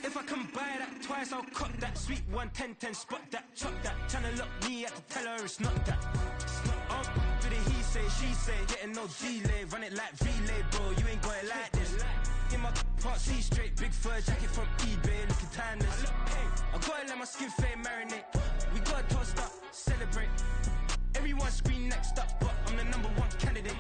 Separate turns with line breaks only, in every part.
If I can buy that twice, I'll cop that. Sweet 110, spot that, chop that. Tryna lock me, I have to tell her it's not that. Do the he say, she say, getting no delay. Run it like relay, bro, you ain't got it like this. In my part C straight, big fur jacket from eBay, looking timeless. I gotta let my skin fade marinate. We gotta toast up, celebrate. Everyone scream next up, but I'm the #1 candidate.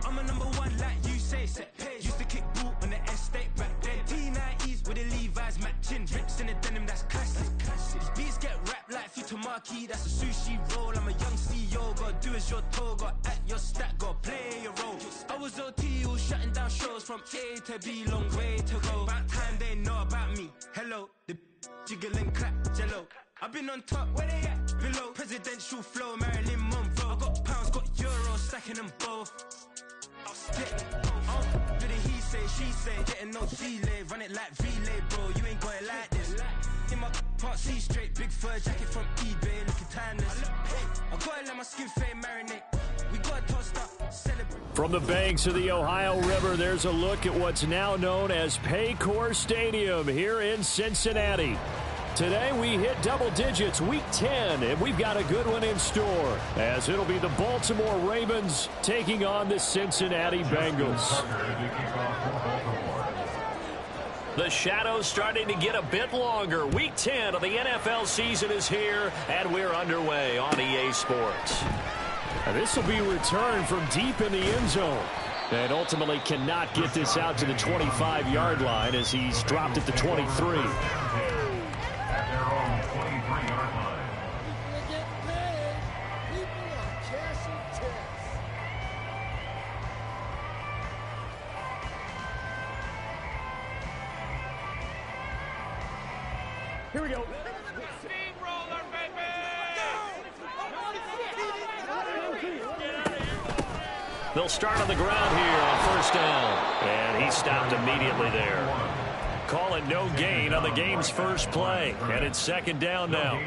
I'm a #1 like you say, set page. Used to kick boot on the estate back then. T90s with the Levi's matching. Rips in the denim, that's classic. These beats get wrapped like Futamaki, that's a sushi roll. I'm a young CEO, gotta do as you're told. Gotta act your stat, gotta play your role. I was OT, all shutting down shows from A to B, long way to go. About time they know about me. Hello, the jiggle and clap, jello. I've been on top, where they at? Below, presidential flow, Marilyn Monroe. I got pounds, got euros, stacking them both. I'll split, do the he say, she say, getting no delay. Run it like relay, bro, you ain't got it like this. In my part C straight, big fur jacket from eBay, looking timeless. I gotta let my skin fade marinate. We gotta toast up, celebrate.
From the banks of the Ohio River, there's a look at what's now known as Paycor Stadium here in Cincinnati. Today we hit double digits, week 10, and we've got a good one in store, as it'll be the Baltimore Ravens taking on the Cincinnati Bengals. The shadows starting to get a bit longer. Week 10 of the NFL season is here, and we're underway on EA Sports. And this will be returned from deep in the end zone. And ultimately cannot get this out to the 25-yard line as he's dropped at the 23. Here we go.
Steamroller, baby!
They'll start on the ground here on first down. And he stopped immediately there. Call it no gain on the game's first play. And it's second down now.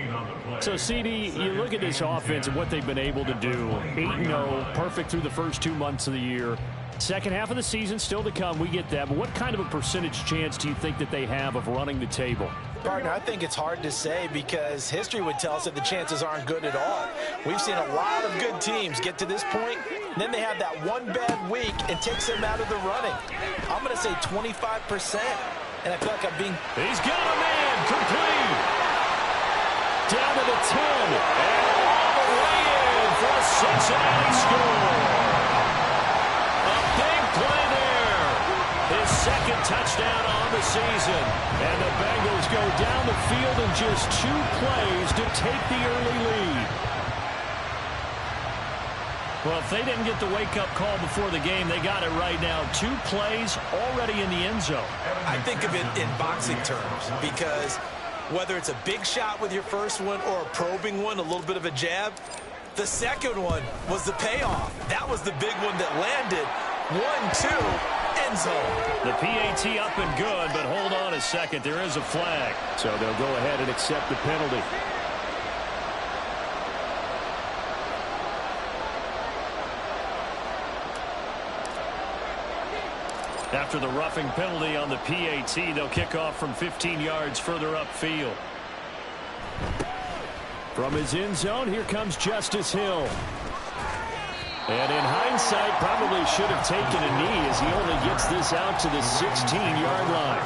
So, CD, you look at this offense and what they've been able to do. 8-0, perfect through the first 2 months of the year. Second half of the season still to come. We get that. But what kind of a percentage chance do you think that they have of running the table?
Partner, I think it's hard to say because history would tell us that the chances aren't good at all. We've seen a lot of good teams get to this point, and then they have that one bad week and takes them out of the running. I'm going to say 25%, and I feel like I'm being...
He's got a man complete. Down to the 10, and all the way in for a Cincinnati score. A big play there. His second touchdown on the season. And the Bengals go down the field in just 2 plays to take the early lead. Well, if they didn't get the wake-up call before the game, they got it right now. 2 plays already in the end zone.
I think of it in boxing terms because whether it's a big shot with your first one or a probing one, a little bit of a jab, the second one was the payoff. That was the big one that landed. 1-2, end zone.
The PAT up and good, but hold on a second. There is a flag. So they'll go ahead and accept the penalty. After the roughing penalty on the PAT, they'll kick off from 15 yards further upfield. From his end zone, here comes Justice Hill. And in hindsight, probably should have taken a knee as he only gets this out to the 16-yard line.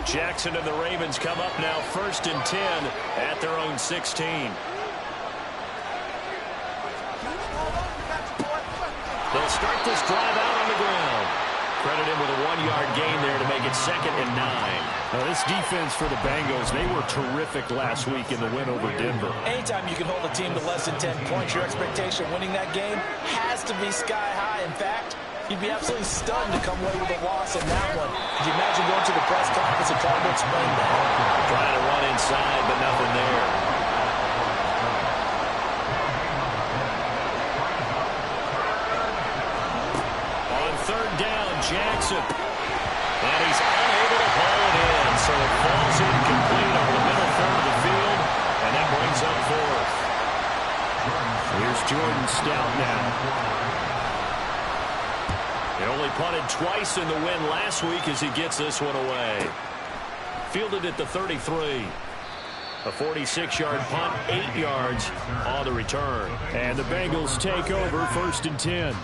Jackson and the Ravens come up now 1st and 10 at their own 16. They'll start this drive out on the ground. Credit him with a 1-yard gain there to make it 2nd and 9. Now, this defense for the Bengals, they were terrific last week in the win over Denver.
Anytime you can hold a team to less than 10 points, your expectation of winning that game has to be sky high. In fact, you'd be absolutely stunned to come away with a loss in that one. Could you imagine going to the press conference and trying to explain that?
Trying to run inside, but nothing there. On 3rd down, Jackson. And he's unable to haul it in, so it falls incomplete over the middle third of the field, and that brings up 4th. Here's Jordan Stout now. punted twice in the win last week as he gets this one away. Fielded at the 33. A 46-yard punt, 8 yards on the return. And the Bengals take over 1st and 10.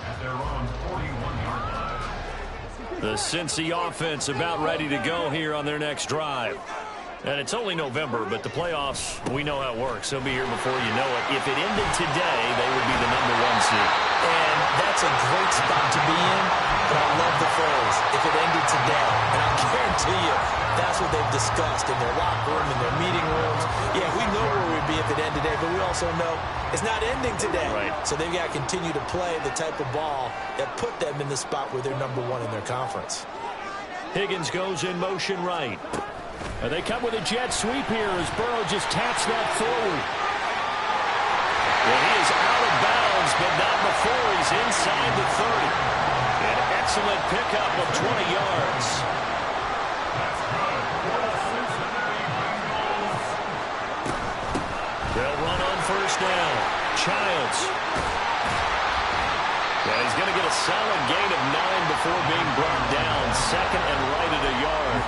The Cincy offense about ready to go here on their next drive. And it's only November, but the playoffs, we know how it works. They'll be here before you know it. If it ended today, they would be the #1 seed.
And that's a great spot to be in, but I love the phrase, if it ended today. And I guarantee you, that's what they've discussed in their locker room, in their meeting rooms. Yeah, we know where we'd be if it ended today, but we also know it's not ending today.
Right.
So they've got to continue to play the type of ball that put them in the spot where they're #1 in their conference.
Higgins goes in motion right. And they come with a jet sweep here as Burrow just taps that forward. Well, he is out of bounds, but not before he's inside the 30. An excellent pickup of 20 yards. They'll run on 1st down. Childs. Yeah, he's going to get a solid gain of 9 before being brought down. 2nd and right at a yard.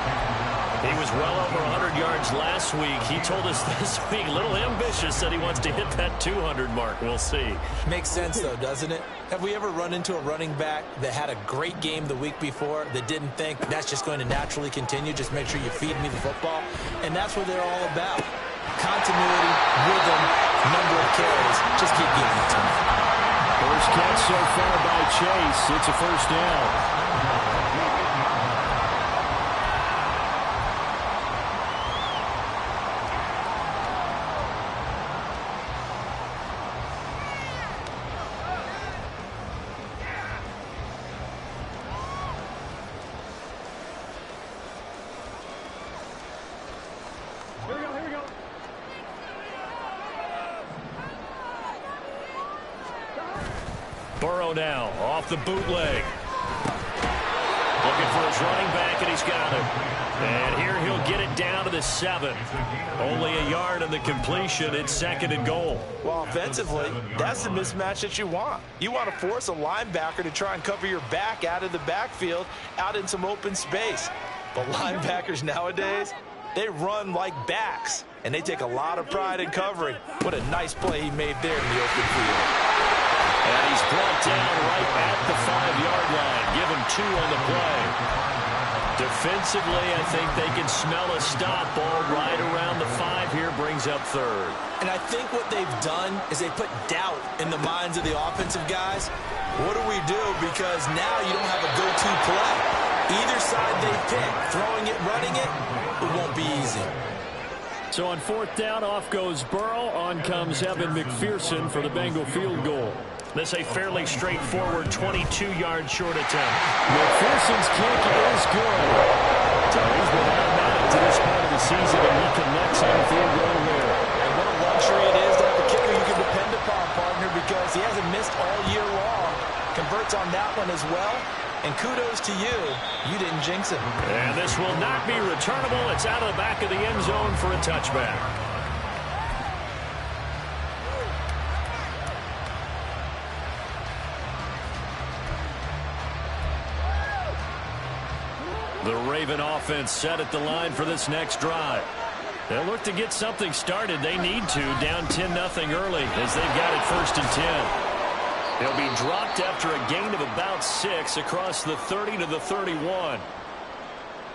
He was well over 100 yards last week. He told us this week, a little ambitious, that he wants to hit that 200 mark. We'll see.
Makes sense, though, doesn't it? Have we ever run into a running back that had a great game the week before that didn't think that's just going to naturally continue? Just make sure you feed me the football. And that's what they're all about. Continuity, rhythm, number of carries. Just keep giving it to me.
First catch so far by Chase. It's a 1st down. Burrow now off the bootleg. Looking for his running back, and he's got it. And here he'll get it down to the 7. Only a yard on the completion. It's 2nd and goal.
Well, offensively, that's the mismatch that you want. You want to force a linebacker to try and cover your back out of the backfield, out in some open space. But linebackers nowadays, they run like backs, and they take a lot of pride in covering. What a nice play he made there in the open field.
And he's brought down right at the 5-yard line. Give him 2 on the play. Defensively, I think they can smell a stop. Ball right around the 5 here, brings up 3rd.
And I think what they've done is they put doubt in the minds of the offensive guys. What do we do? Because now you don't have a go-to play. Either side they pick, throwing it, running it, it won't be easy.
So on 4th down, off goes Burrow. On comes Evan McPherson for the Bengal field goal. This a fairly straightforward 22-yard short attempt. McPherson's kick is good. So he's been automatic to this part of the season, and he connects on the field goal there.
And what a luxury it is to have a kicker you can depend upon, partner, because he hasn't missed all year long. Converts on that one as well. And kudos to you. You didn't jinx him.
And this will not be returnable. It's out of the back of the end zone for a touchback. The Raven offense set at the line for this next drive. They'll look to get something started. They need to, down 10-0 early as they've got it 1st and 10. They'll be dropped after a gain of about 6 across the 30 to the 31.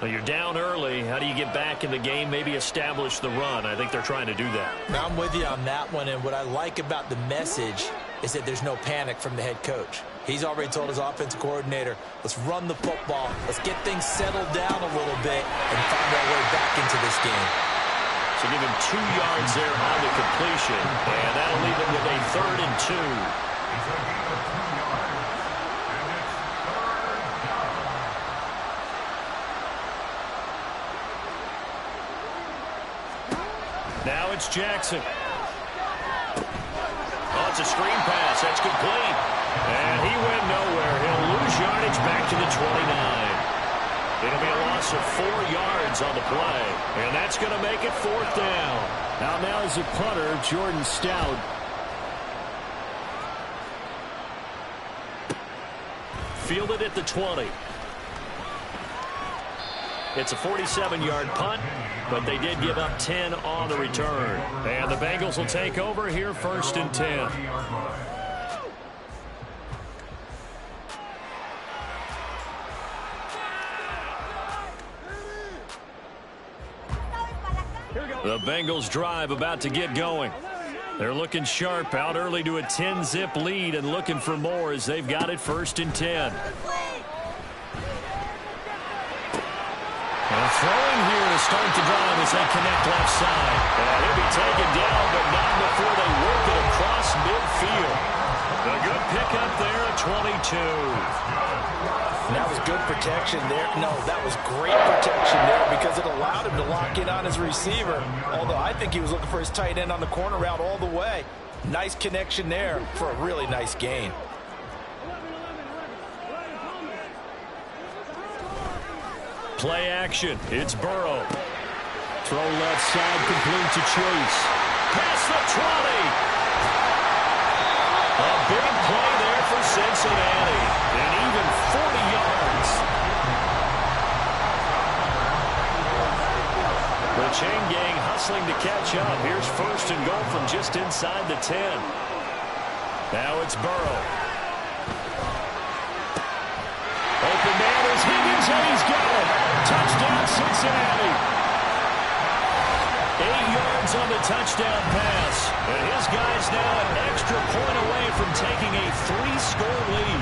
Well, you're down early. How do you get back in the game, maybe establish the run? I think they're trying to do that.
Now, I'm with you on that one, and what I like about the message is that there's no panic from the head coach. He's already told his offensive coordinator, let's run the football, let's get things settled down a little bit and find our way back into this game.
So give him 2 yards there on the completion, and that'll leave him with a 3rd and 2. Now it's Jackson. Oh, it's a screen pass. That's complete. And he went nowhere. He'll lose yardage back to the 29. It'll be a loss of 4 yards on the play. And that's going to make it 4th down. Now is a punter, Jordan Stout. fielded at the 20. It's a 47-yard punt, but they did give up 10 on the return. And the Bengals will take over here, 1st and 10. The Bengals drive about to get going. They're looking sharp, out early to a 10-zip lead and looking for more as they've got it 1st and 10. And throwing here to start the drive as they connect left side. And he'll be taken down, but not before they work it across midfield. A good pickup there at 22.
That was good protection there. No, that was great protection there because it allowed him to lock in on his receiver. Although I think he was looking for his tight end on the corner route all the way. Nice connection there for a really nice gain.
Play action. It's Burrow. Throw left side, complete to Chase. Past the 20. A big play there for Cincinnati. And even 40 yards. The chain gang hustling to catch up. Here's 1st and goal from just inside the 10. Now it's Burrow. Open man is Higgins, and he's got it. Touchdown, Cincinnati. 8 yards on the touchdown pass. And his guy's now an extra point away from taking a 3-score lead.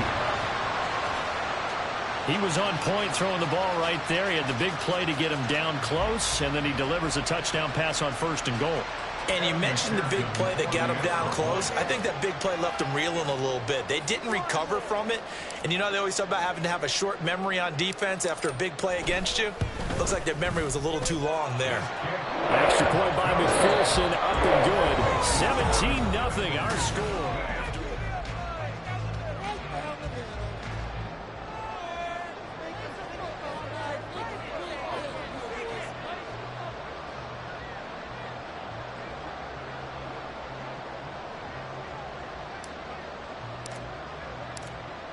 He was on point throwing the ball right there. He had the big play to get him down close, and then he delivers a touchdown pass on 1st and goal.
And you mentioned the big play that got him down close. I think that big play left him reeling a little bit. They didn't recover from it. And you know they always talk about having to have a short memory on defense after a big play against you. Looks like their memory was a little too long there.
Extra point by McPherson, up and good. 17-0 our score.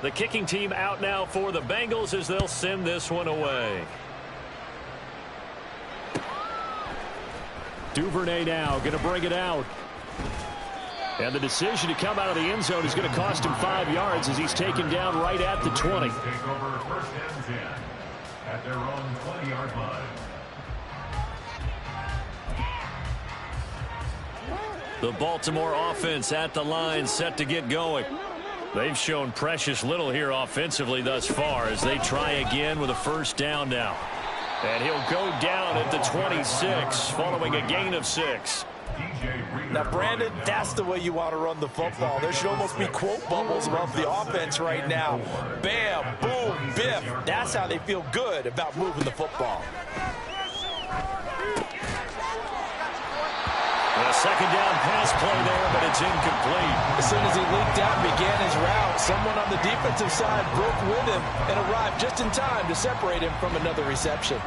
The kicking team out now for the Bengals as they'll send this one away. Duvernay now going to bring it out. And the decision to come out of the end zone is going to cost him 5 yards as he's taken down right at the 20.
Take over 1st and 10 at their own 20-yard line.
The Baltimore offense at the line, set to get going. They've shown precious little here offensively thus far as they try again with a 1st down now. And he'll go down at the 26 following a gain of 6.
Now, Brandon, that's the way you want to run the football. There should almost be quote bubbles above the offense right now. Bam, boom, biff. That's how they feel good about moving the football.
A 2nd down pass play there, but it's incomplete.
As soon as he leaked out and began his route, someone on the defensive side broke with him and arrived just in time to separate him from another reception.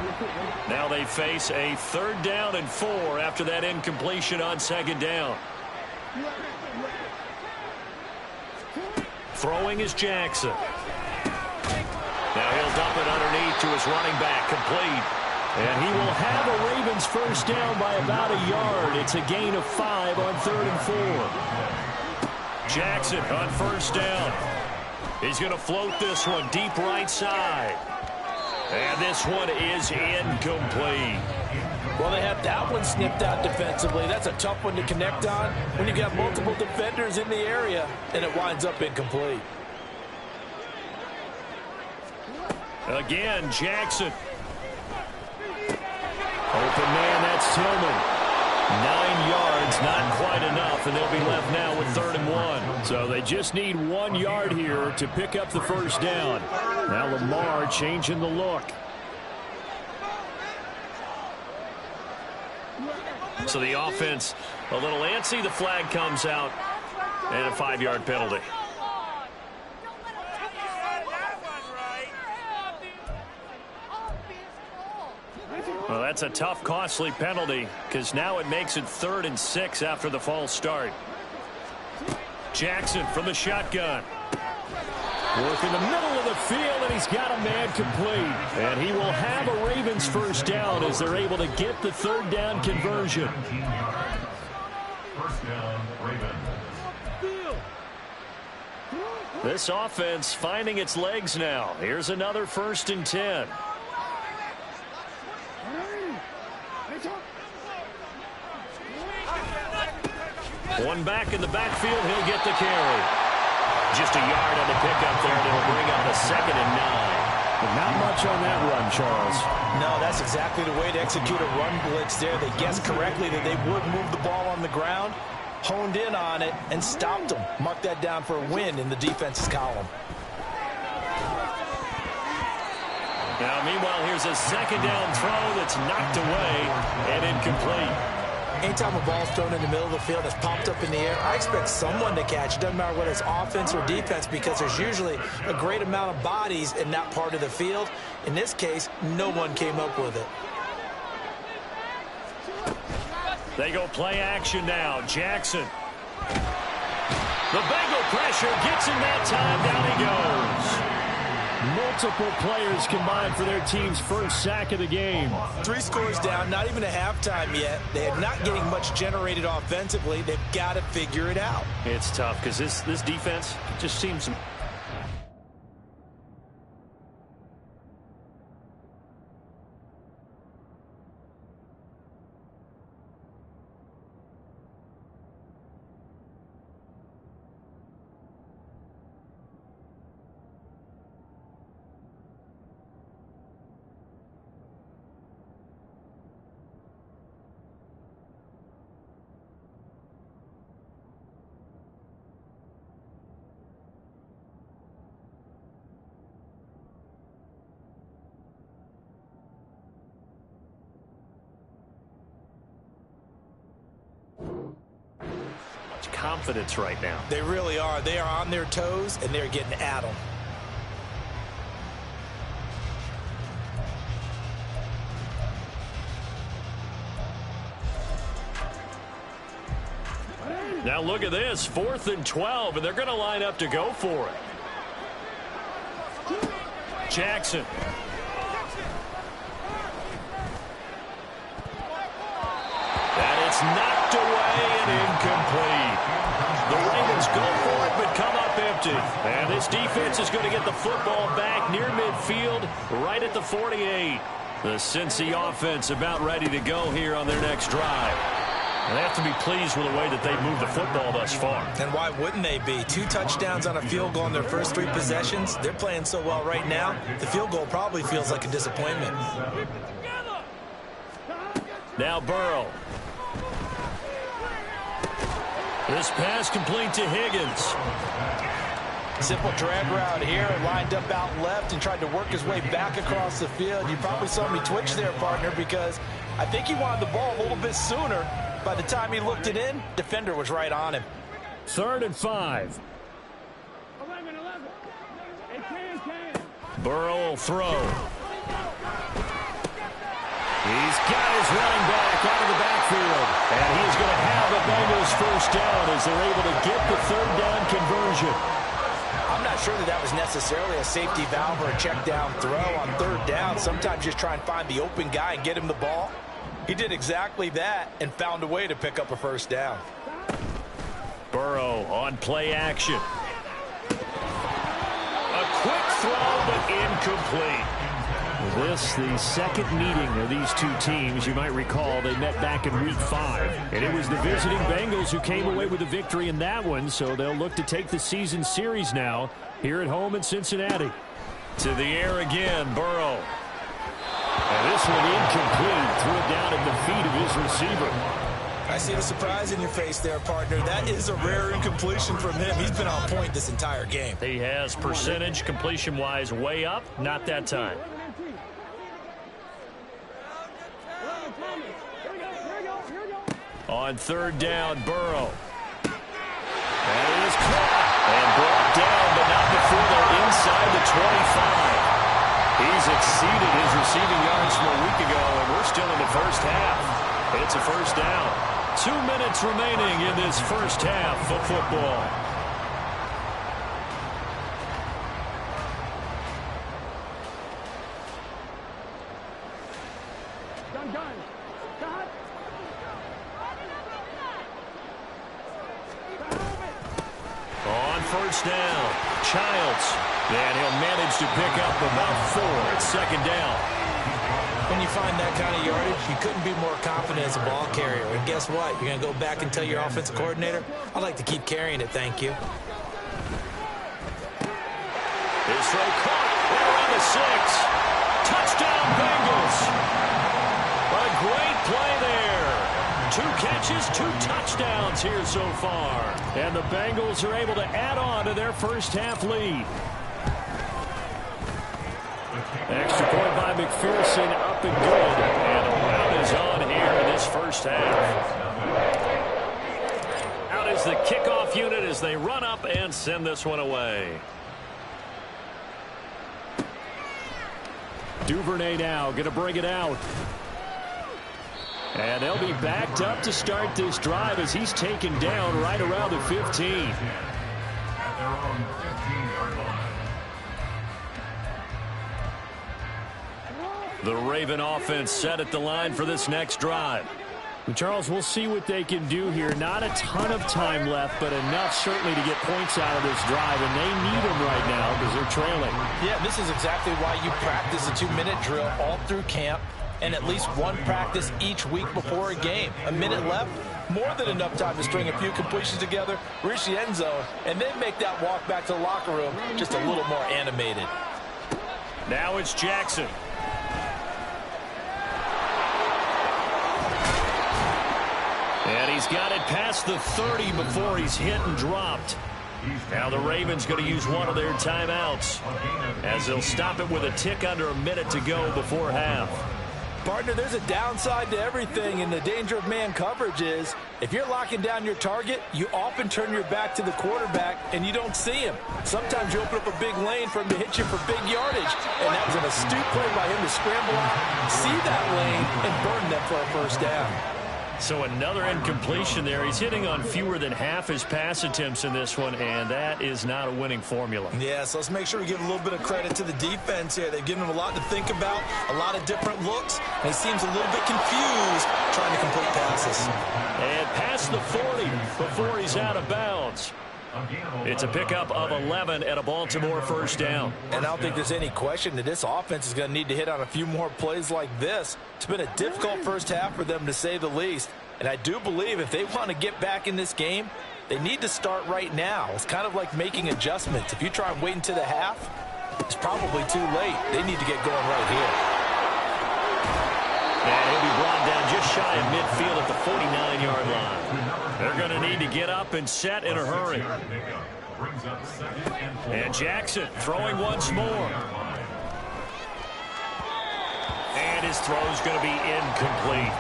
Now they face a 3rd down and 4 after that incompletion on 2nd down. Throwing is Jackson. Now he'll dump it underneath to his running back, complete. And he will have a Ravens 1st down by about a yard. It's a gain of 5 on 3rd and 4. Jackson on 1st down. He's going to float this one deep right side. And this one is incomplete.
Well, they have that one snipped out defensively. That's a tough one to connect on when you've got multiple defenders in the area, and it winds up incomplete.
Again, Jackson. Open man, that's Tillman. 9 yards, not quite enough, and they'll be left now with 3rd and 1. So they just need 1 yard here to pick up the 1st down. Now Lamar changing the look. So the offense a little antsy. The flag comes out, and a 5-yard penalty. Well, that's a tough, costly penalty because now it makes it 3rd and 6 after the false start. Jackson from the shotgun. Work in the middle of the field, and he's got a man complete. And he will have a Ravens first down as they're able to get the third down conversion.
17 yards. First down, Ravens.
This offense finding its legs now. Here's another 1st and 10. One back in the backfield, he'll get the carry. Just a yard on the pickup there, and it'll bring up a 2nd and 9. But not much on that run, Charles.
No, that's exactly the way to execute a run blitz there. They guessed correctly that they would move the ball on the ground, honed in on it, and stopped them. Mark that down for a win in the defense's column.
Now, meanwhile, here's a 2nd down throw that's knocked away and incomplete.
Anytime a ball's thrown in the middle of the field that's popped up in the air, I expect someone to catch. It doesn't matter whether it's offense or defense, because there's usually a great amount of bodies in that part of the field. In this case, no one came up with it.
They go play action now. Jackson. The Bengal pressure gets him that time. Down he goes. Multiple players combined for their team's first sack of the game.
3 scores down, not even a halftime yet. They're not getting much generated offensively. They've got to figure it out.
It's tough because this defense just seems... confidence right now.
They really are. They are on their toes, and they're getting at them.
Now look at this, 4th and 12, and they're going to line up to go for it. Jackson. And it's knocked away and incomplete. The Ravens go for it, but come up empty. And this defense is going to get the football back near midfield, right at the 48. The Cincy offense about ready to go here on their next drive. And they have to be pleased with the way that they've moved the football thus far.
And why wouldn't they be? 2 touchdowns on a field goal in their first 3 possessions. They're playing so well right now, the field goal probably feels like a disappointment.
Now Burrow. This pass complete to Higgins.
Simple drag route here, lined up out left and tried to work his way back across the field. You probably saw me twitch there, partner, because I think he wanted the ball a little bit sooner. By the time he looked it in, defender was right on him.
3rd and 5. Burrow will throw. He's got his running back out of the backfield. And he's going to have a Bengals first down as they're able to get the 3rd down conversion.
I'm not sure that was necessarily a safety valve or a check down throw on 3rd down. Sometimes just try and find the open guy and get him the ball. He did exactly that and found a way to pick up a first down.
Burrow on play action. A quick throw, but incomplete. This, the second meeting of these 2 teams. You might recall they met back in Week 5. And it was the visiting Bengals who came away with the victory in that one, so they'll look to take the season series now here at home in Cincinnati. To the air again, Burrow. And this one incomplete. Threw it down at the feet of his receiver.
I see the surprise in your face there, partner. That is a rare incompletion from him. He's been on point this entire game.
He has percentage completion-wise way up. Not that time. On 3rd down, Burrow. And it is caught and brought down, but not before they're inside the 25. He's exceeded his receiving yards from a week ago, and we're still in the first half. It's a first down. 2 minutes remaining in this first half of football. On first down, Childs. And he'll manage to pick up about 4 at second down.
When you find that kind of yardage, you couldn't be more confident as a ball carrier. And guess what? You're going to go back and tell your offensive coordinator, I'd like to keep carrying it, thank you.
His throw caught around the 6. Touchdown, Bengals. A great play there. 2 catches, 2 touchdowns here so far. And the Bengals are able to add on to their first half lead. Extra point by McPherson, up and good. And a round is on here in this first half. Out is the kickoff unit as they run up and send this one away. Duvernay now going to bring it out. And they'll be backed up to start this drive as he's taken down right around the 15. The Raven offense set at the line for this next drive. And Charles, we'll see what they can do here. Not a ton of time left, but enough certainly to get points out of this drive, and they need them right now because they're trailing.
Yeah, this is exactly why you practice a 2-minute drill all through camp and at least one practice each week before a game. A minute left, more than enough time to string a few completions together, reach the end zone, and then make that walk back to the locker room just a little more animated.
Now it's Jackson. And he's got it past the 30 before he's hit and dropped. Now the Ravens going to use one of their timeouts as they'll stop it with a tick under a minute to go before half.
Partner, there's a downside to everything, and the danger of man coverage is if you're locking down your target, you often turn your back to the quarterback and you don't see him. Sometimes you open up a big lane for him to hit you for big yardage, and that was an astute play by him to scramble out, see that lane, and burn them for a first down.
So another incompletion there. He's hitting on fewer than half his pass attempts in this one, and that is not a winning formula.
Yeah, so let's make sure we give a little bit of credit to the defense here. They've given him a lot to think about, a lot of different looks, and he seems a little bit confused trying to complete passes.
And past the 40 before he's out of bounds. It's a pickup of 11 at a Baltimore first down.
And I don't think there's any question that this offense is going to need to hit on a few more plays like this. It's been a difficult first half for them, to say the least. And I do believe if they want to get back in this game, they need to start right now. It's kind of like making adjustments. If you try and wait until the half, it's probably too late. They need to get going right here.
And he'll be brought down just shy of midfield at the 49-yard line. They're going to need to get up and set in a hurry. And Jackson throwing once more. And his throw's going to be incomplete.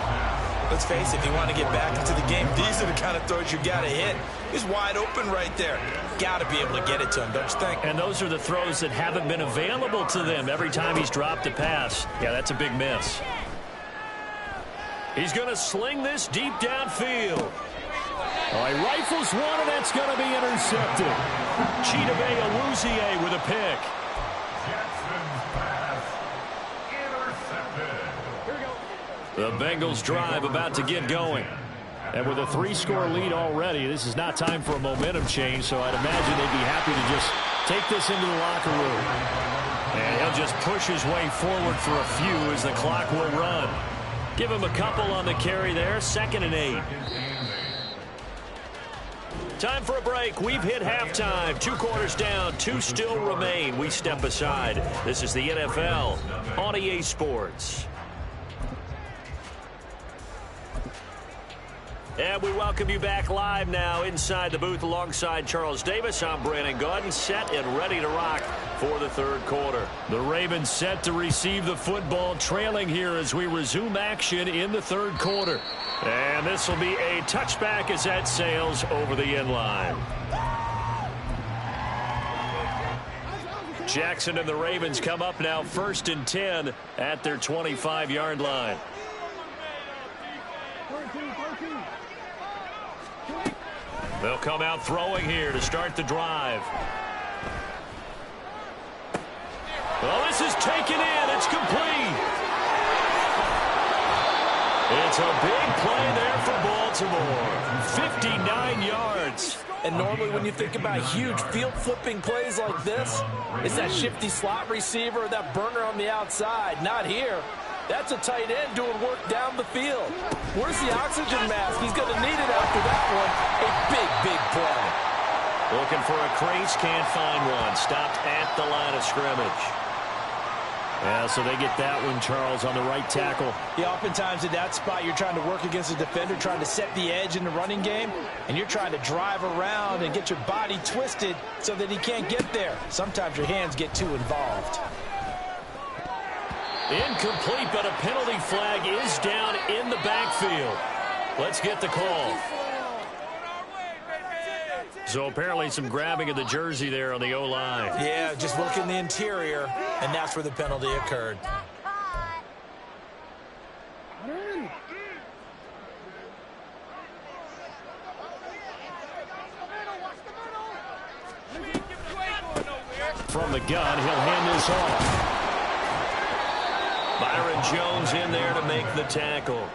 Let's face it, if you want to get back into the game, these are the kind of throws you got to hit. He's wide open right there. Got to be able to get it to him, don't you think?
And those are the throws that haven't been available to them every time he's dropped a pass. Yeah, that's a big miss. He's going to sling this deep downfield. Oh, he rifles one, and that's going to be intercepted. Chidobe Awuzie with a pick. The Bengals drive about to get going. And with a 3-score lead already, this is not time for a momentum change, so I'd imagine they'd be happy to just take this into the locker room. And he'll just push his way forward for a few as the clock will run. Give him a couple on the carry there, 2nd and 8. Time for a break. We've hit halftime. 2 quarters down, 2 still remain. We step aside. This is the NFL on EA Sports. And we welcome you back live now inside the booth alongside Charles Davis. I'm Brandon Gaudin, set and ready to rock for the 3rd quarter. The Ravens set to receive the football, trailing here as we resume action in the 3rd quarter. And this will be a touchback as that sails over the end line. Jackson and the Ravens come up now 1st and 10 at their 25-yard line. They'll come out throwing here to start the drive. Well, this is taken in. It's complete. It's a big play there for Baltimore. 59 yards.
And normally when you think about huge field-flipping plays like this, it's that shifty slot receiver or that burner on the outside. Not here. That's a tight end doing work down the field. Where's the oxygen mask? He's going to need it after that one. A big, big play.
Looking for a crease, can't find one. Stopped at the line of scrimmage. Yeah, so they get that one, Charles, on the right tackle.
Yeah, oftentimes in that spot, you're trying to work against a defender, trying to set the edge in the running game, and you're trying to drive around and get your body twisted so that he can't get there. Sometimes your hands get too involved.
Incomplete, but a penalty flag is down in the backfield. Let's get the call. So apparently some grabbing of the jersey there on the O-line.
Yeah, just look in the interior, and that's where the penalty occurred.
From the gun, he'll hand this off. Byron Jones in there to make the tackle.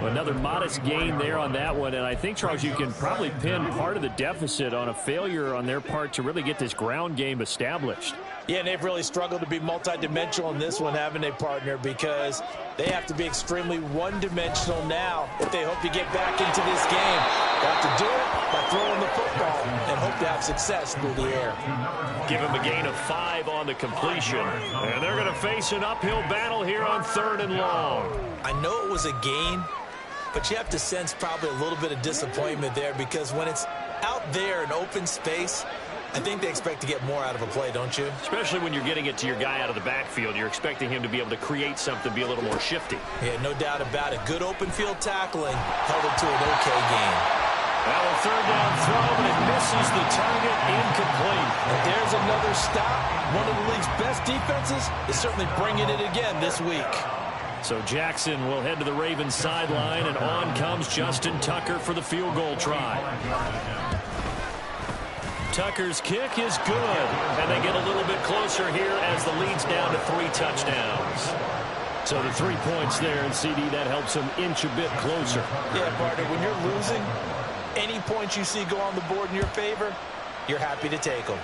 Another modest gain there on that one, and I think, Charles, you can probably pin part of the deficit on a failure on their part to really get this ground game established.
Yeah, and they've really struggled to be multidimensional in this one, haven't they, partner, because they have to be extremely one-dimensional now if they hope to get back into this game. They have to do it by throwing the football and hope to have success through the air.
Give him a gain of 5 on the completion, and they're going to face an uphill battle here on 3rd and long.
I know it was a gain, but you have to sense probably a little bit of disappointment there because when it's out there in open space, I think they expect to get more out of a play, don't you?
Especially when you're getting it to your guy out of the backfield. You're expecting him to be able to create something, be a little more shifty.
Yeah, no doubt about it. Good open field tackling held it to an okay game.
Well, a 3rd down throw, but it misses the target, incomplete.
And there's another stop. One of the league's best defenses is certainly bringing it again this week.
So Jackson will head to the Ravens sideline, and on comes Justin Tucker for the field goal try. Tucker's kick is good, and they get a little bit closer here as the lead's down to 3 touchdowns. So the 3 points there, and CD, that helps them inch a bit closer.
Yeah, partner, when you're losing, any points you see go on the board in your favor, you're happy to take them.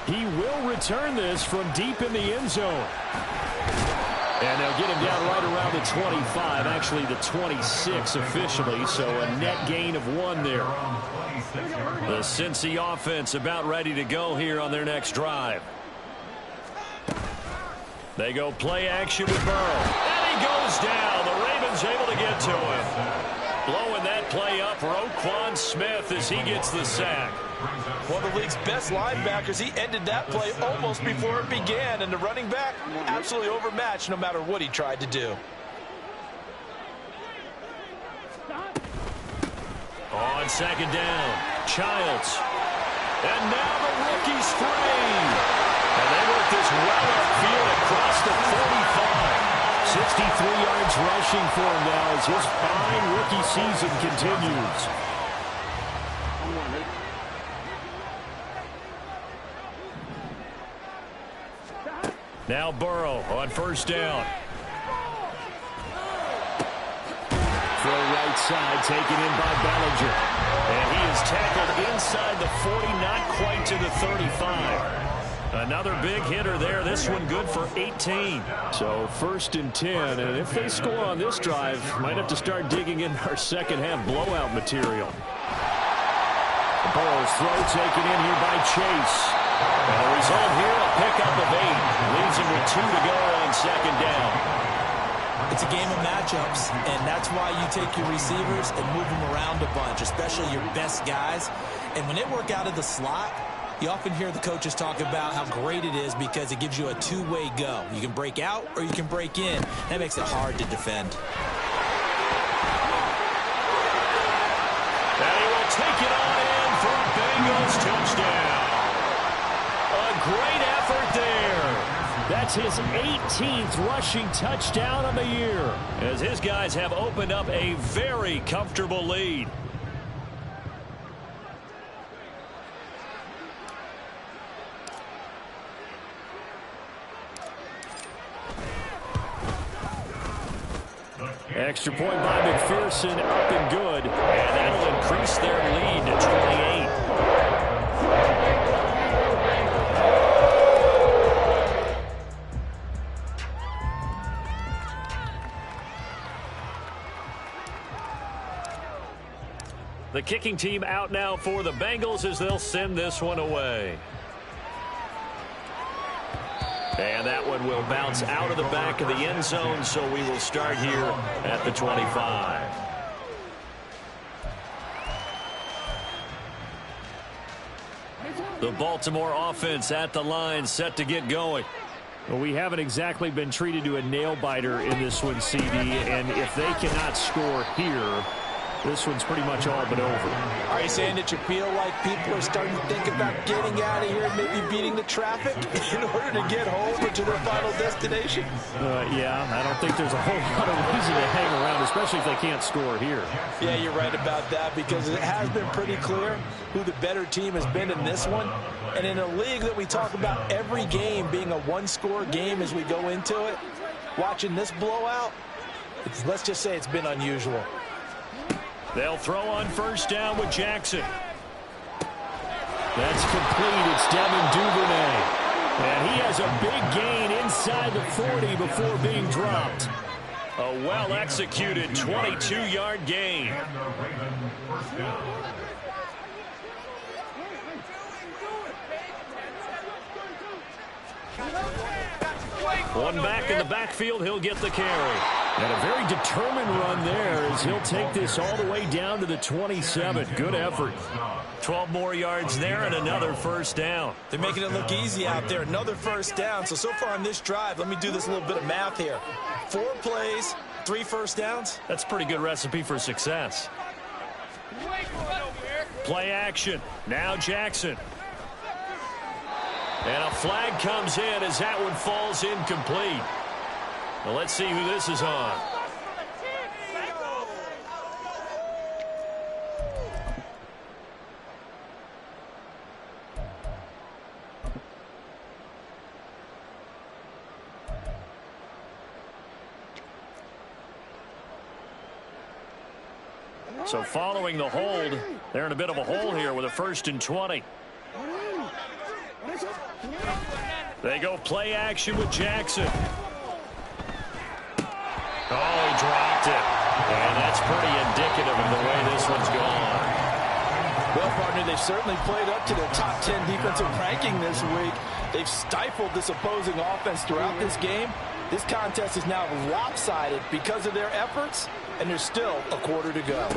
He will return this from deep in the end zone. And they'll get him down right around the 25, actually the 26 officially, so a net gain of 1 there. The Cincy offense about ready to go here on their next drive. They go play action with Burrow. And he goes down. The Ravens able to get to him. Blowing that play up, Roquan Smith as he gets the sack.
One of the league's best linebackers, he ended that play almost before it began, and the running back absolutely overmatched no matter what he tried to do.
On 2nd down, Childs. And now the rookie's free. And they work this well upfield across the 45. 63 yards rushing for him now as his fine rookie season continues. Now Burrow on 1st down. Throw right side, taken in by Bellinger. And he is tackled inside the 40, not quite to the 35. Another big hitter there. This one good for 18. So 1st and 10. And if they score on this drive, might have to start digging in our second half blowout material. Burrow's throw taken in here by Chase. And the result here, a pickup of 8. Leaves him with 2 to go on 2nd down.
It's a game of matchups, and that's why you take your receivers and move them around a bunch, especially your best guys. And when they work out of the slot, you often hear the coaches talk about how great it is because it gives you a two-way go. You can break out or you can break in. That makes it hard to defend.
And he will take it on in for a Bengals touchdown. A great effort there. That's his 18th rushing touchdown of the year, as his guys have opened up a very comfortable lead. Extra point by McPherson, up and good. And that'll increase their lead to 28. The kicking team out now for the Bengals as they'll send this one away. And that one will bounce out of the back of the end zone, so we will start here at the 25. The Baltimore offense at the line, set to get going.
Well, we haven't exactly been treated to a nail-biter in this one, CD, and if they cannot score here, this one's pretty much all but over.
Are you saying that you feel like people are starting to think about getting out of here and maybe beating the traffic in order to get home or to their final destination?
Yeah, I don't think there's a whole lot of reason to hang around, especially if they can't score here.
Yeah, you're right about that, because it has been pretty clear who the better team has been in this one. And in a league that we talk about every game being a one-score game as we go into it, watching this blowout, let's just say it's been unusual.
They'll throw on first down with Jackson. That's complete. It's Devin Duvernay. And he has a big gain inside the 40 before being dropped. A well-executed 22-yard gain. One back in the backfield, he'll get the carry.
And a very determined run there as he'll take this all the way down to the 27. Good effort.
12 more yards there and another first down.
They're making it look easy out there. Another first down. So far on this drive, let me do this little bit of math here. 4 plays, 3 first downs.
That's a pretty good recipe for success. Play action. Now Jackson. And a flag comes in as that one falls incomplete. Well, let's see who this is on. So following the hold, they're in a bit of a hole here with a 1st and 20. They go play action with Jackson. Oh, he dropped it. And that's pretty indicative of the way this one's gone.
Well, partner, they've certainly played up to their top 10 defensive ranking this week. They've stifled this opposing offense throughout this game. This contest is now lopsided because of their efforts, and there's still a quarter to go.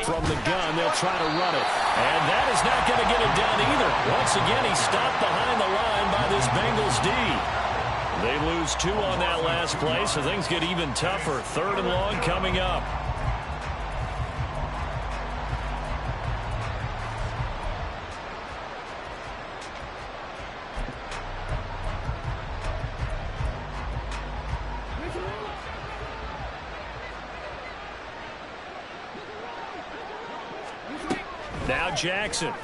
From the gun, they'll try to run it. And that is not going to get it done either. Once again, he's stopped behind the line by this Bengals D. They lose 2 on that last play, so things get even tougher. 3rd and long coming up. Now Jackson.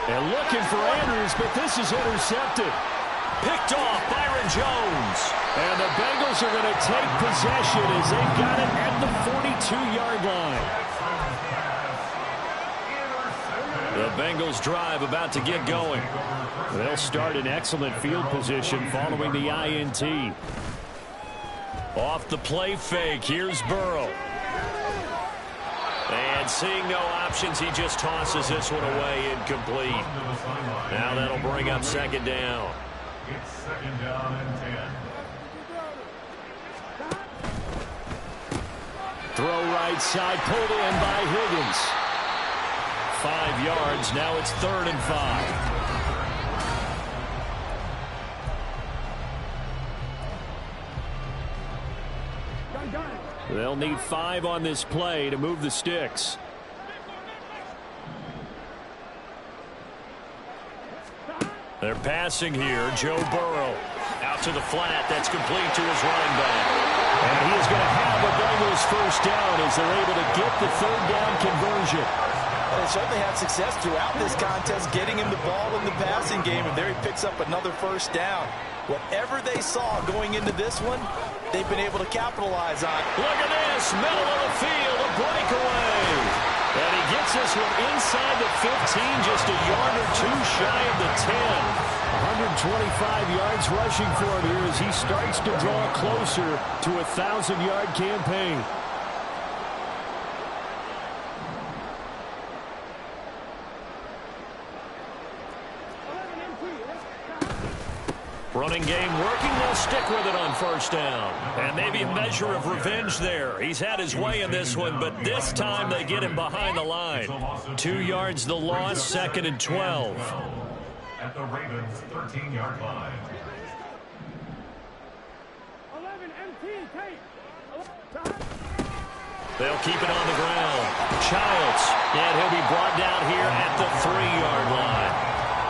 And looking for Andrews, but this is intercepted. Picked off Byron Jones. And the Bengals are going to take possession as they've got it at the 42-yard line. The Bengals drive about to get going.
They'll start in excellent field position following the INT.
Off the play fake, here's Burrow. And seeing no options, he just tosses this one away incomplete. Now that'll bring up 2nd down.
It's 2nd down and 10.
Throw right side, pulled in by Higgins.
5 yards, now it's 3rd and 5.
They'll need 5 on this play to move the sticks.
They're passing here. Joe Burrow out to the flat. That's complete to his running back.
And he is going to have a Bengals first down as they're able to get the 3rd down conversion.
And they certainly had success throughout this contest getting him the ball in the passing game, and there he picks up another first down. Whatever they saw going into this one, they've been able to capitalize on.
Look at this, middle of the field, a breakaway. And he gets this one inside the 15, just a yard or two shy of the 10.
125 yards rushing for him here as he starts to draw closer to a 1,000-yard campaign.
Running game working, they'll stick with it on first down. And maybe a measure of revenge there. He's had his way in this one, but this time they get him behind the line. 2 yards the loss, 2nd and 12.
At the Ravens' 13-yard line.
11 MT, take.
They'll keep it on the ground. Childs, and he'll be brought down here at the 3-yard line.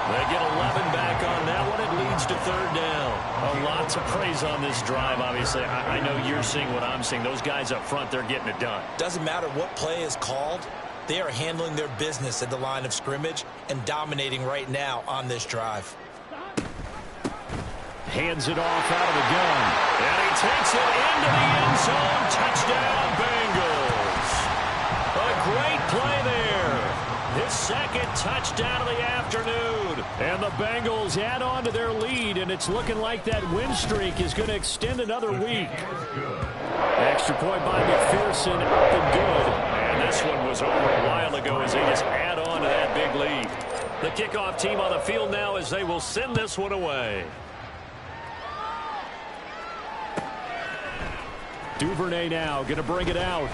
They get 11 back on that one. It leads to 3rd down. A lot to praise on this drive, obviously. I know you're seeing what I'm seeing. Those guys up front, they're getting it done.
Doesn't matter what play is called. They are handling their business at the line of scrimmage and dominating right now on this drive.
Hands it off out of the gun.
And he takes it into the end zone. Touchdown, Bengals. A great play there. His 2nd touchdown of the afternoon.
And the Bengals add on to their lead, and it's looking like that win streak is going to extend another week. Extra point by McPherson, up and good.
And this one was over a while ago as they just add on to that big lead. The kickoff team on the field now as they will send this one away.
Duvernay now going to bring it out.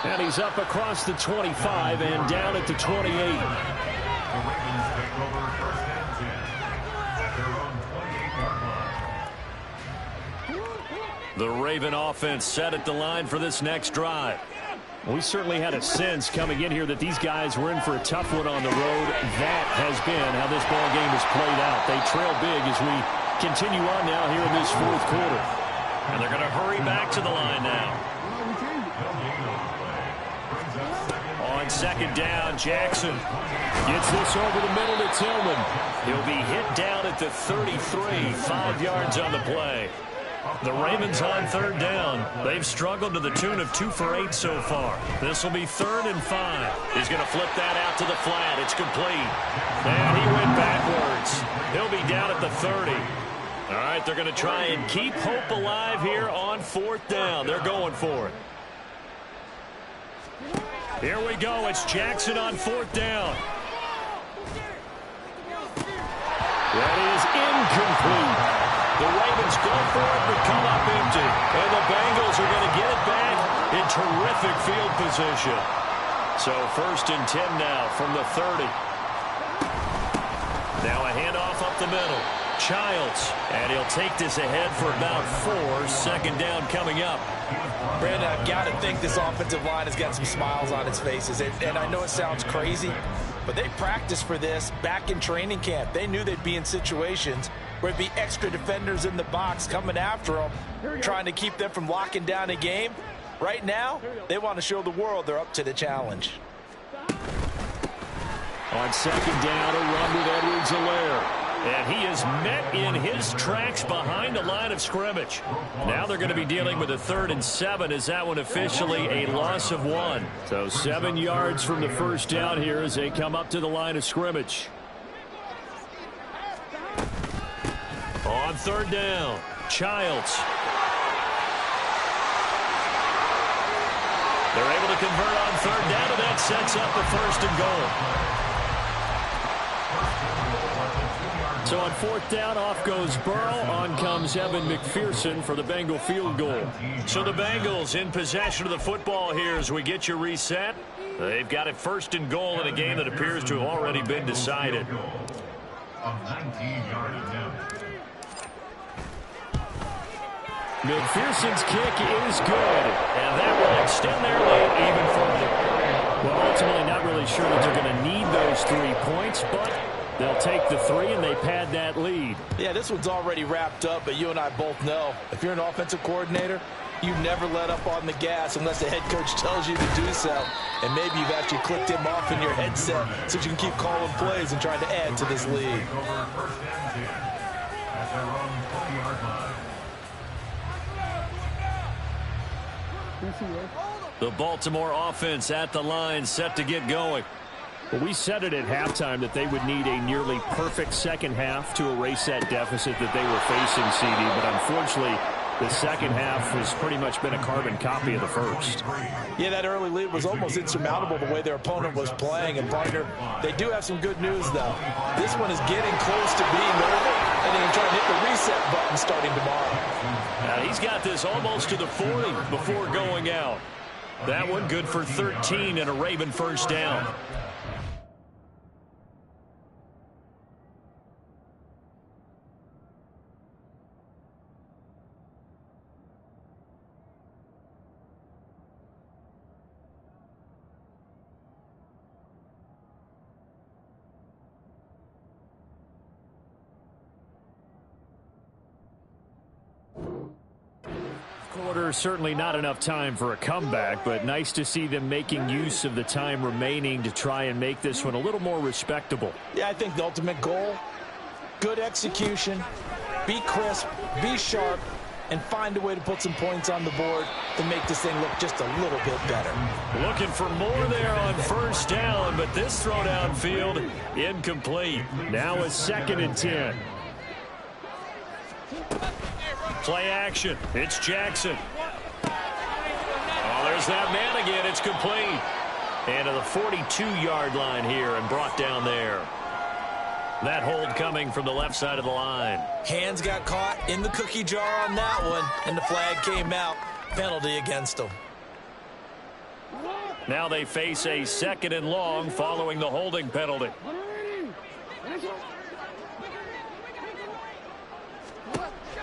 And he's up across the 25 and down at the 28.
The Ravens take over 1st and 10 at their own 28-yard line.
The Raven offense set at the line for this next drive.
We certainly had a sense coming in here that these guys were in for a tough one on the road. That has been how this ball game has played out. They trail big as we continue on now here in this 4th quarter.
And they're going to hurry back to the line now. On 2nd down, Jackson
Gets this over the middle to Tillman.
He'll be hit down at the 33, 5 yards on the play. The Ravens on 3rd down. They've struggled to the tune of 2 for 8 so far. This will be 3rd and 5. He's going to flip that out to the flat. It's complete. And he went backwards. He'll be down at the 30. All right, they're going to try and keep hope alive here on 4th down. They're going for it. Here we go. It's Jackson on 4th down.
That is incomplete.
The Ravens go for it, but come up empty. And the Bengals are going to get it back in terrific field position. So 1st and 10 now from the 30. Now a handoff up the middle. Childs, and he'll take this ahead for about 4. 2nd down coming up.
Brandon, I've got to think this offensive line has got some smiles on its faces. And I know it sounds crazy, but they practiced for this back in training camp. They knew they'd be in situations where there'd be extra defenders in the box coming after them, trying to keep them from locking down a game. Right now, they want to show the world they're up to the challenge.
On 2nd down, a run with Edwards-Helaire.
And he is met in his tracks behind the line of scrimmage. Now they're going to be dealing with a 3rd and 7 as that one officially a loss of 1.
So 7 yards from the 1st down here as they come up to the line of scrimmage.
On 3rd down, Childs. They're able to convert on 3rd down, and that sets up the 1st and goal.
So on 4th down, off goes Burrow. On comes Evan McPherson for the Bengal field goal.
So the Bengals in possession of the football here as we get you reset. They've got it 1st and goal in a game that appears to have already been decided.
McPherson's kick is good.
And that will extend their lead even further.
Well, ultimately not really sure that they're going to need those 3 points, but They'll take the 3, and they pad that lead.
Yeah, this one's already wrapped up, but you and I both know if you're an offensive coordinator, you never let up on the gas unless the head coach tells you to do so. And maybe you've actually clicked him off in your headset so you can keep calling plays and trying to add to this lead.
The Baltimore offense at the line, set to get going.
Well, we said it at halftime that they would need a nearly perfect second half to erase that deficit that they were facing, CD. But unfortunately, the second half has pretty much been a carbon copy of the first.
Yeah, that early lead was almost insurmountable the way their opponent was playing. And, partner, they do have some good news, though. This one is getting close to being over, and they can try to hit the reset button starting tomorrow.
Now he's got this almost to the 40 before going out. That one good for 13 and a Raven first down.
Quarter, certainly not enough time for a comeback, but nice to see them making use of the time remaining to try and make this one a little more respectable.
Yeah, I think the ultimate goal, good execution, be crisp, be sharp, and find a way to put some points on the board to make this thing look just a little bit better.
Looking for more there on first down, but this throw downfield incomplete.
Now a 2nd and 10.
Play action. It's Jackson. Oh, there's that man again. It's complete. And to the 42-yard line here and brought down there. That hold coming from the left side of the line.
Hands got caught in the cookie jar on that one, and the flag came out. Penalty against them.
Now they face a 2nd and long following the holding penalty.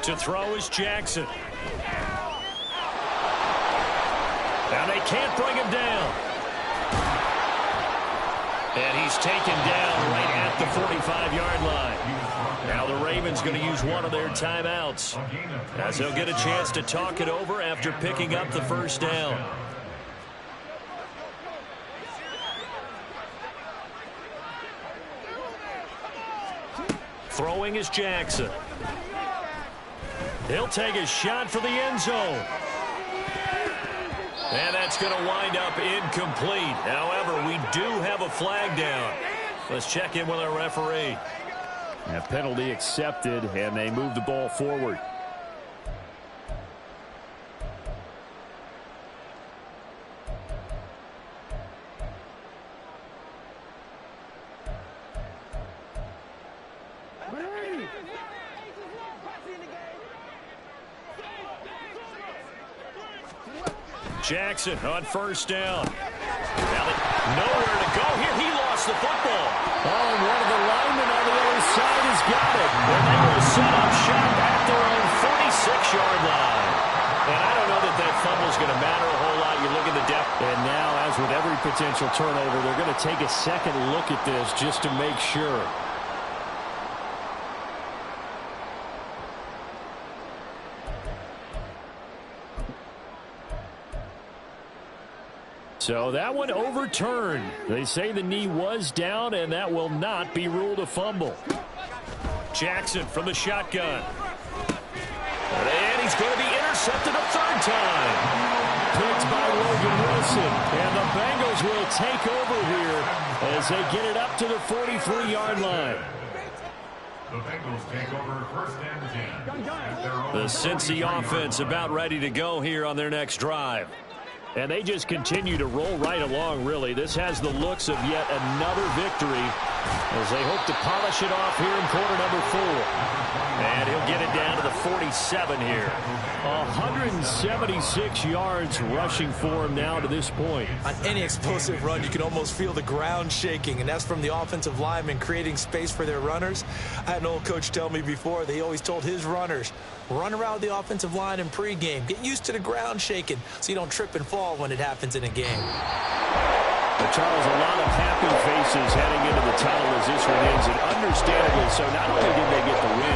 To throw is Jackson. Now they can't bring him down. And he's taken down right at the 45-yard line. Now the Ravens going to use one of their timeouts, as they'll get a chance to talk it over after picking up the first down. Throwing is Jackson. He'll take a shot for the end zone. And that's going to wind up incomplete. However, we do have a flag down. Let's check in with our referee.
A penalty accepted, and they move the ball forward.
Jackson on first down. Now nowhere to go here. He lost the football.
Oh, and one of the linemen on the other side has got it.
And they will set up shop at their own 46-yard line. And I don't know that that fumble's going to matter a whole lot. You look at the depth.
And now, as with every potential turnover, they're going to take a second look at this just to make sure. So that one overturned. They say the knee was down, and that will not be ruled a fumble.
Jackson from the shotgun. And he's going to be intercepted a third time.
Picked by Logan Wilson. And the Bengals will take over here as they get it up to the 43-yard line.
The Bengals take over first and 10.
The Cincy offense about ready to go here on their next drive.
And they just continue to roll right along, really. This has the looks of yet another victory as they hope to polish it off here in quarter number 4.
And he'll get it down to the 47 here.
176 yards rushing for him now to this point.
On any explosive run, you can almost feel the ground shaking, and that's from the offensive linemen creating space for their runners. I had an old coach tell me before, they always told his runners, run around the offensive line in pregame. Get used to the ground shaking so you don't trip and fall when it happens in a game.
But Charles, a lot of happy faces heading into the tunnel as this one ends, and understandably so. Not only did they get the win,